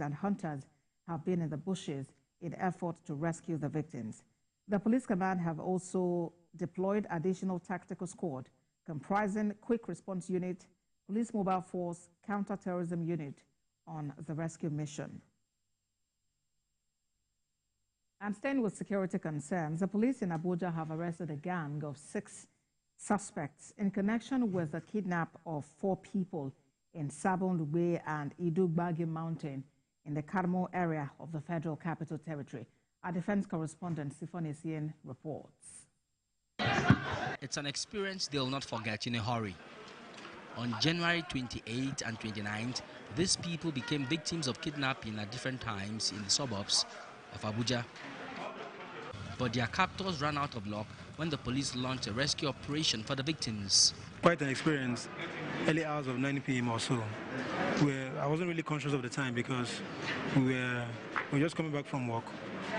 and hunters have been in the bushes in effort to rescue the victims. The police command have also deployed additional tactical squad comprising quick response unit, police mobile force, counter-terrorism unit on the rescue mission. And staying with security concerns, the police in Abuja have arrested a gang of 6 suspects in connection with the kidnap of 4 people in Sabon-Lugbe and Idugbagi Mountain in the Karmo area of the Federal Capital Territory. Our defense correspondent, Sifon Essien, reports. It's an experience they'll not forget in a hurry. On January 28th and 29th, these people became victims of kidnapping at different times in the suburbs of Abuja. But their captors ran out of luck when the police launched a rescue operation for the victims. Quite an experience. Early hours of 9 p.m. or so, I wasn't really conscious of the time because we were just coming back from work,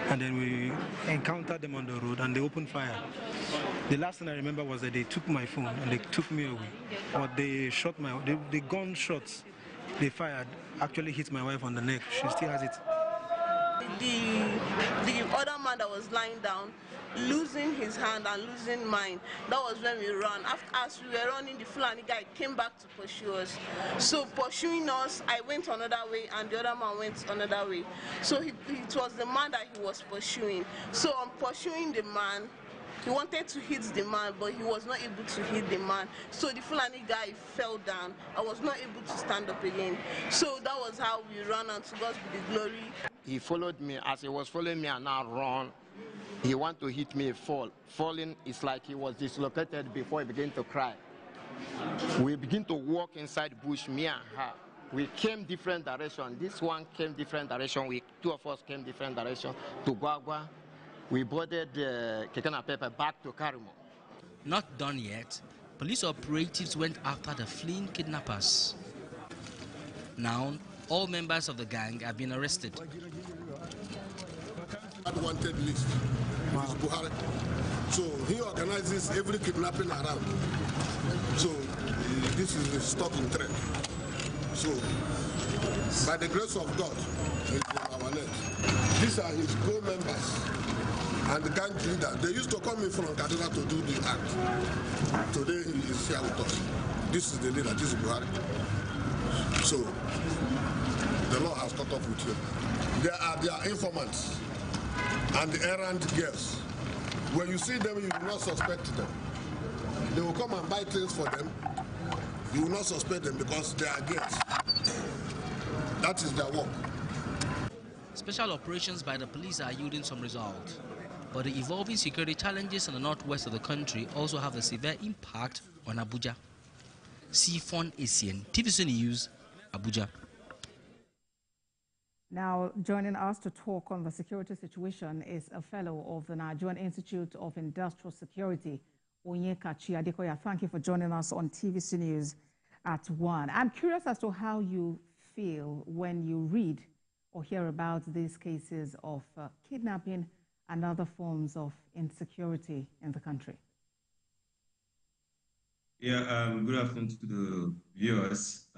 and then we encountered them on the road and they opened fire. The last thing I remember was that they took my phone and they took me away. But they shot the gunshots they fired actually hit my wife on the neck. She still has it. The other man that was lying down, losing his hand and losing mine, that was when we ran. As we were running, the Fulani guy came back to pursue us. So pursuing us, I went another way and the other man went another way. So it was the man that he was pursuing. So on pursuing the man, he wanted to hit the man, but he was not able to hit the man. So the Fulani guy fell down. I was not able to stand up again. So that was how we ran, and to God be the glory. He followed me. As he was following me and now run, he wanted to hit me, fall. Falling is like he was dislocated before he began to cry. We begin to walk inside bush, me and her. We came different direction. This one came different direction. Two of us came different direction to Guagua. We boarded Kidnappers back to Karmo. Not done yet, police operatives went after the fleeing kidnappers. Now, all members of the gang have been arrested. Wanted list is Buhari. So he organizes every kidnapping around. So this is the stock in trend. So by the grace of God, he's in our net. These are his co-members and the gang leader. They used to come in from Kaduna to do the act. Today he is here with us. This is the leader, this is Buhari. So the law has caught up with you. They are their informants and the errand girls. When you see them, you will not suspect them. They will come and buy things for them. You will not suspect them because they are girls. That is their work. Special operations by the police are yielding some result. But the evolving security challenges in the northwest of the country also have a severe impact on Abuja. Sifon Essien, TVC News, Abuja. Now, joining us to talk on the security situation is a fellow of the Nigerian Institute of Industrial Security, Onyekachi Adekoya. Thank you for joining us on TVC News at 1. I'm curious as to how you feel when you read or hear about these cases of kidnapping and other forms of insecurity in the country. Yeah, good afternoon to the viewers.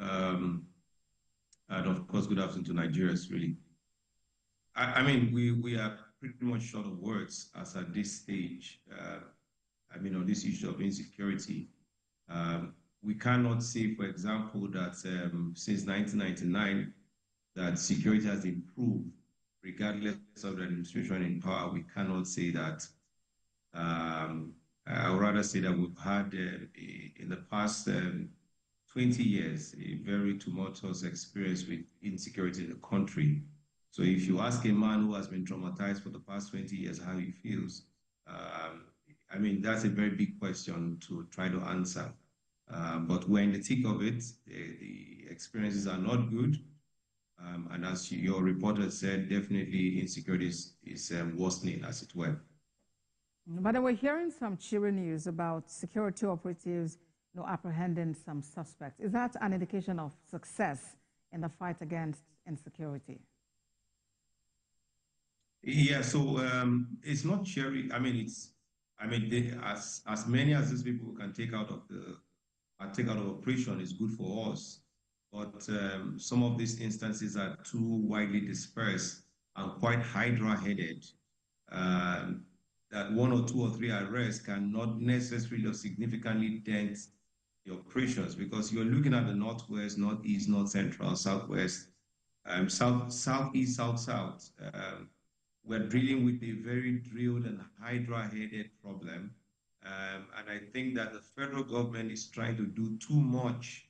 And of course, good afternoon to Nigerians, really. I mean, we are pretty much short of words as at this stage. I mean, on this issue of insecurity. We cannot say, for example, that since 1999, that security has improved, regardless of the administration in power. We cannot say that. I would rather say that we've had, in the past 20 years, a very tumultuous experience with insecurity in the country. So if you ask a man who has been traumatized for the past 20 years how he feels, I mean, that's a very big question to try to answer. But we're in the thick of it. The experiences are not good. And as your reporter said, definitely insecurity is worsening, as it were. But we're hearing some cheering news about security operatives apprehending some suspects. Is that an indication of success in the fight against insecurity? Yeah, so it's not cheering. I mean, as many as these people can take out of operation is good for us. but some of these instances are too widely dispersed and quite hydra-headed, that one or two or three arrests cannot necessarily or significantly dent the operations, because you're looking at the northwest, northeast, north central, southwest, southeast, south. We're dealing with a very drilled and hydra-headed problem. And I think that the federal government is trying to do too much,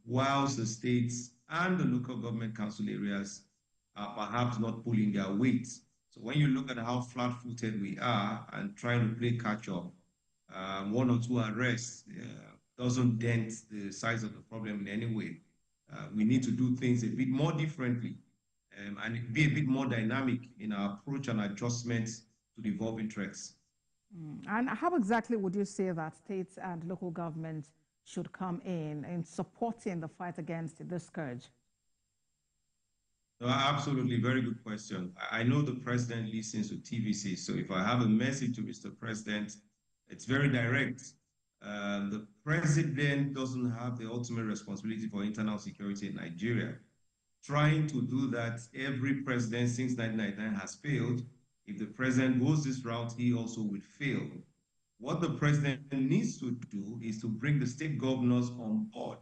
whilst the states and the local government council areas are perhaps not pulling their weight. So when you look at how flat-footed we are and trying to play catch-up, one or two arrests doesn't dent the size of the problem in any way. We need to do things a bit more differently, and be a bit more dynamic in our approach and adjustments to the evolving threats. And how exactly would you say that states and local governments should come in supporting the fight against this scourge? No, absolutely, very good question. I know the president listens to TVC, so if I have a message to Mr. President, it's very direct. The president doesn't have the ultimate responsibility for internal security in Nigeria. Trying to do that, every president since 1999 has failed. If the president goes this route, he also will fail. What the president needs to do is to bring the state governors on board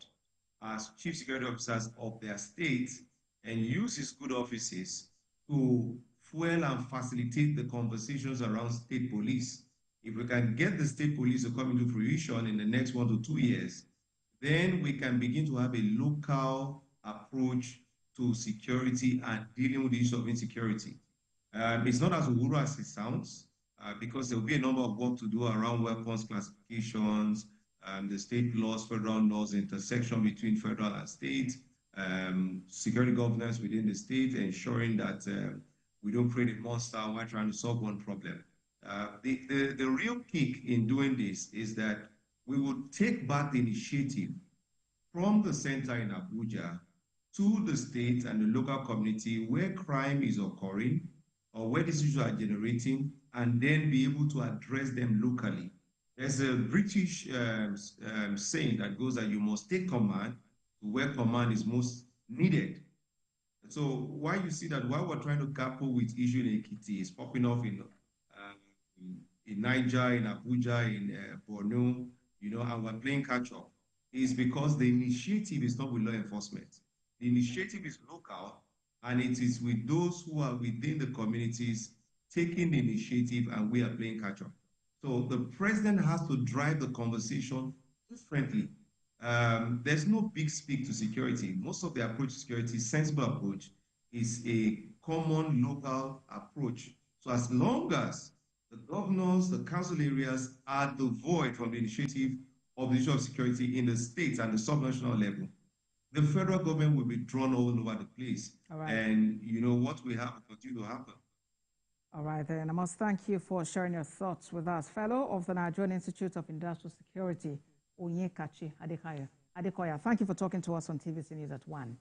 as chief security officers of their states and use his good offices to fuel and facilitate the conversations around state police. If we can get the state police to come into fruition in the next 1 to 2 years, then we can begin to have a local approach to security and dealing with the issue of insecurity. It's not as Uhuru as it sounds, because there will be a number of work to do around weapons classifications, the state laws, federal laws, intersection between federal and state, security governance within the state, ensuring that we don't create a monster while trying to solve one problem. The real kick in doing this is that we would take back the initiative from the center in Abuja to the state and the local community where crime is occurring or where these issues are generating, and then be able to address them locally. There's a British saying that goes that you must take command to where command is most needed. So why you see that while we're trying to grapple with issue in Ekiti, is popping off in Niger, in Abuja, in Borno, and we're playing catch up, is because the initiative is not with law enforcement. The initiative is local, and it is with those who are within the communities taking the initiative, and we are playing catch up. So the president has to drive the conversation differently. There's no big speak to security. Most of the approach to security, sensible approach, is a common local approach. So as long as the governors, the council areas are devoid from the initiative of the issue of security in the states and the subnational level, the federal government will be drawn all over the place. All right. And what we have will continue to happen. All right, then. I must thank you for sharing your thoughts with us. Fellow of the Nigerian Institute of Industrial Security, Onyekachi Adekoya. Thank you for talking to us on TVC News at 1.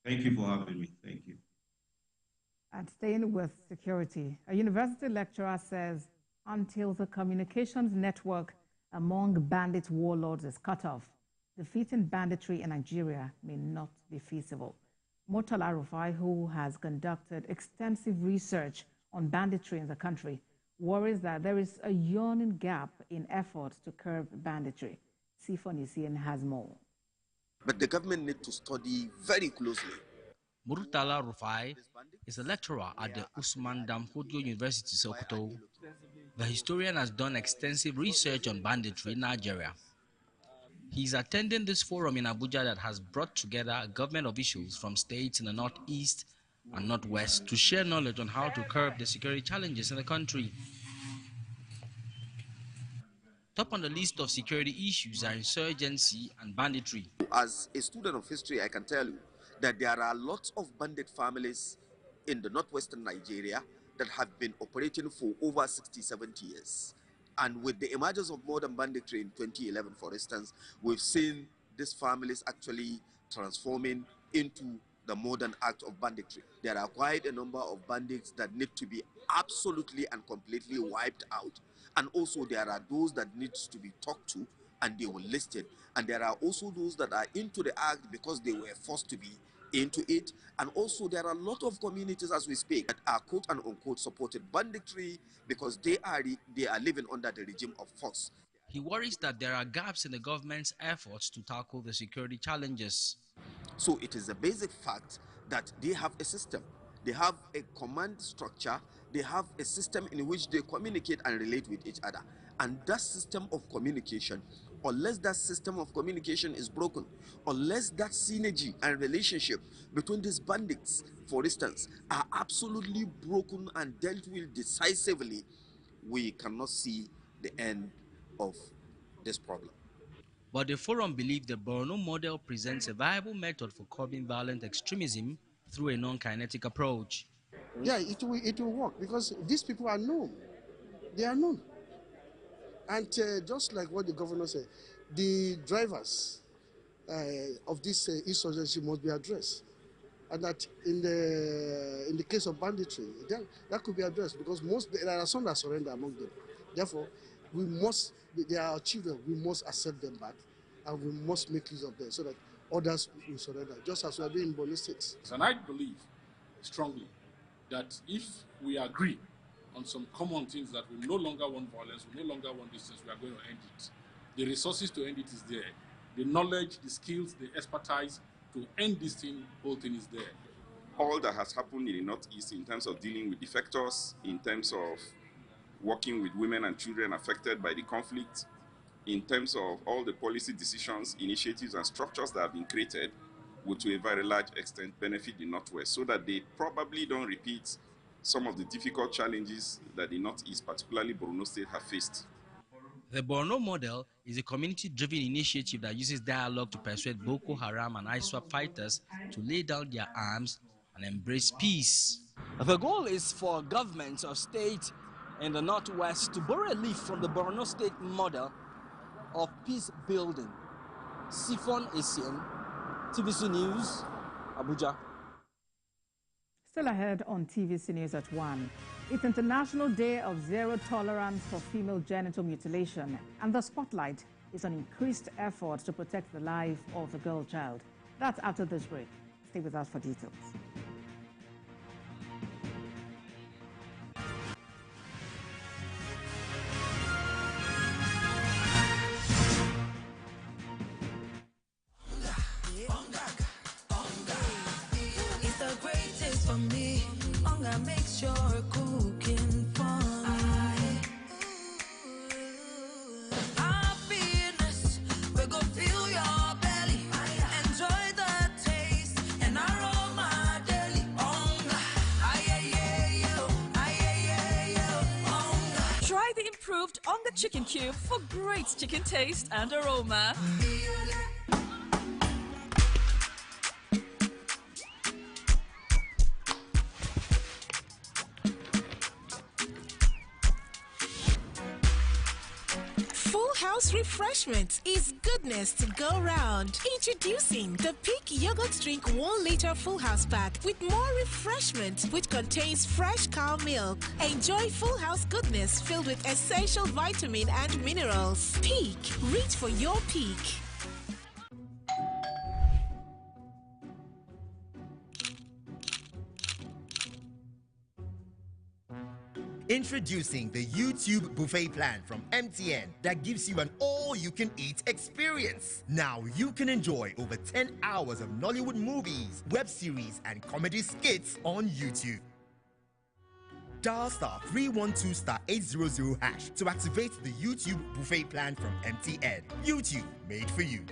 Thank you for having me. Thank you. And staying with security, a university lecturer says until the communications network among bandit warlords is cut off, defeating banditry in Nigeria may not be feasible. Murtala Rufai, who has conducted extensive research on banditry in the country, worries that there is a yawning gap in efforts to curb banditry. Sifonisian has more. But the government needs to study very closely. Murtala Rufai is a lecturer at the Usman Danfodio University, Sokoto. The historian has done extensive research on banditry in Nigeria. He is attending this forum in Abuja that has brought together government officials from states in the northeast and northwest to share knowledge on how to curb the security challenges in the country. Top on the list of security issues are insurgency and banditry. As a student of history, I can tell you that there are lots of bandit families in the northwestern Nigeria that have been operating for over 60, 70 years. And with the emergence of modern banditry in 2011, for instance, we've seen these families actually transforming into the modern act of banditry. There are quite a number of bandits that need to be absolutely and completely wiped out. And also there are those that need to be talked to and they will list it. And there are also those that are into the act because they were forced to be into it. And also there are a lot of communities as we speak that are quote and unquote supported banditry because they are living under the regime of force. He worries that there are gaps in the government's efforts to tackle the security challenges. So it is a basic fact that they have a system. They have a command structure. They have a system in which they communicate and relate with each other. And that system of communication, unless that system of communication is broken, unless that synergy and relationship between these bandits, for instance, are absolutely broken and dealt with decisively, we cannot see the end of this problem. But the forum believe the Borno model presents a viable method for curbing violent extremism through a non-kinetic approach. Yeah, it will work because these people are known. They are known. And just like what the governor said, the drivers of this insurgency must be addressed. And that in the case of banditry, that could be addressed because there are some that surrender among them. Therefore, they are our children, we must accept them back and we must make use of them so that others will surrender, just as we are doing in Borno State. And I believe strongly that if we agree on some common things that we no longer want violence, we no longer want distance, we are going to end it. The resources to end it is there. The knowledge, the skills, the expertise to end this whole thing is there. All that has happened in the Northeast in terms of dealing with defectors, in terms of working with women and children affected by the conflict, in terms of all the policy decisions, initiatives, and structures that have been created, will to a very large extent benefit the Northwest so that they probably don't repeat some of the difficult challenges that the Northeast, particularly Borno State, have faced. The Borno model is a community-driven initiative that uses dialogue to persuade Boko Haram and ISWAP fighters to lay down their arms and embrace peace. The goal is for governments or states in the Northwest to borrow a leaf from the Borno State model of peace building. Sifon Essien, TVC News, Abuja. Still ahead on TVC News at 1. It's International Day of Zero Tolerance for Female Genital Mutilation, and the spotlight is on increased efforts to protect the life of the girl child. That's after this break. Stay with us for details. Makes your cooking fun. Happiness, we go fill your belly. Enjoy the taste and aroma daily. Try the improved Onga Chicken Cube for great chicken taste and aroma. House refreshment is goodness to go round. Introducing the Peak Yogurt Drink 1 liter Full House pack with more refreshment, which contains fresh cow milk. Enjoy Full House goodness filled with essential vitamin and minerals. Peak, reach for your peak. Introducing the YouTube buffet plan from MTN that gives you an all-you-can-eat experience. Now you can enjoy over 10 hours of Nollywood movies, web series, and comedy skits on YouTube. Dial *312*800# to activate the YouTube buffet plan from MTN. YouTube, made for you.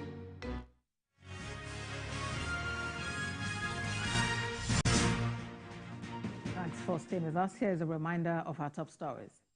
Thanks for staying with us. Here is a reminder of our top stories.